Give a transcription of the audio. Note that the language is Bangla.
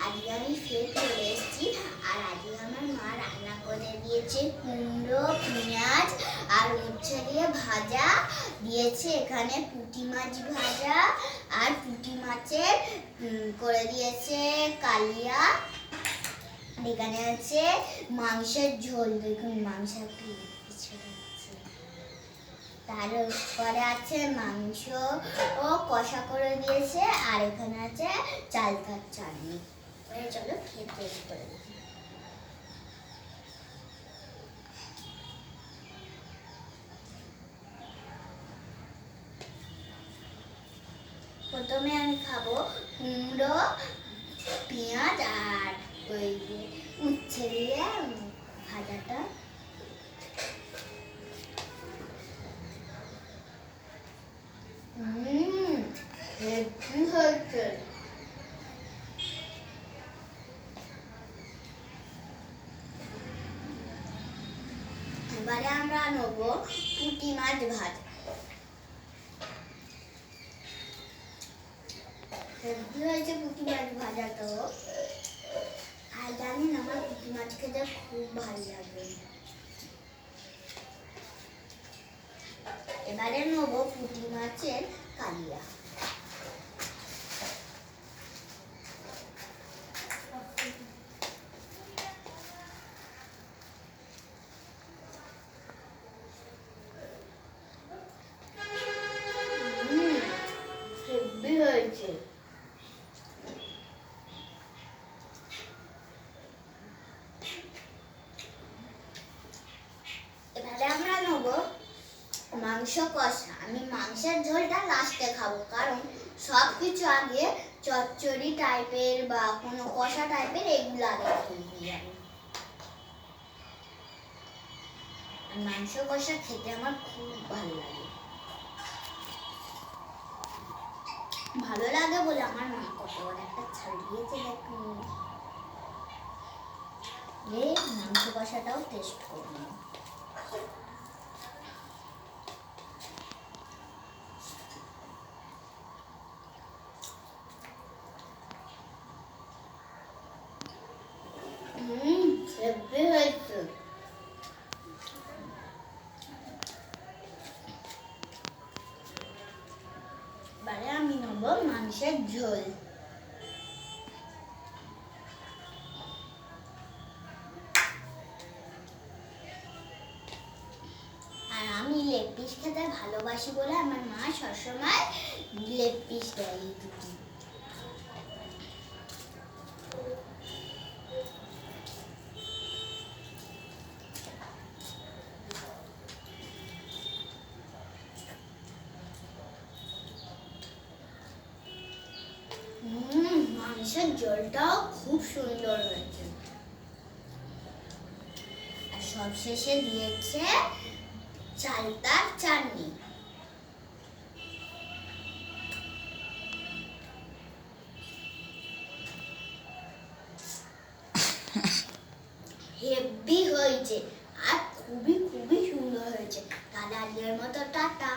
আজকে আমি ফের চলে এসেছি আর আজকে আমার মা রান্না করে দিয়েছে কুমড়ো পেঁয়াজ আর উচ্ছে দিয়ে ভাজা দিয়েছে। এখানে পুঁটি মাছ ভাজা আর পুঁটি মাছের করে দিয়েছে কালিয়া। এখানে আছে মাংসের ঝোল, দেখুন মাংস তারপরে আছে মাংস ও কষা করে দিয়েছে আর এখানে আছে চালতার চাটনি। চলো খেতে করে দিই। প্রথমে আমি খাবো কুমড়ো পেঁয়াজ আর ওই উচ্ছে দিয়ে ভাজাটা। হয়েছে। এবারে আমরা নেব পুঁটি মাছ ভাজা। হয়েছে পুঁটি মাছ ভাজা, তো আর জানেন আমার পুঁটি মাছ খেতে খুব ভালো লাগে। এবারে নেব পুঁটি মাছের কালিয়া। হেভি হয়েছে। এবারে আমরা নেব মাংস কষা। আমি মাংসের ঝোলটা লাস্টে খাবো, কারণ সব কিছু আগে চচ্চড়ি টাইপের বা কোনো কষা টাইপের এগুলো আগে খেয়ে নিই আমি। মাংস কষা খেতে আমার খুব ভালো লাগে। ভালো লাগে বলে আমার মা কত বড় একটা ছাল দিয়েছে, দেখুন। মাংস কষাটাও টেস্ট করবো। হেভি হয়েছে। এবারে আমি নেব মাংসের ঝোল। আর আমি লেগ পিস খেতে ভালোবাসি বলে আমার মা সবসময় লেগ পিস দেয়। মাংসের ঝোলটাও খুব সুন্দর হয়েছে। আর সবশেষে দিয়েছে চালতার চাটনি। হেভি হয়েছে আর খুবই খুবই সুন্দর হয়েছে। তাহলে আজকের মতো টাটা।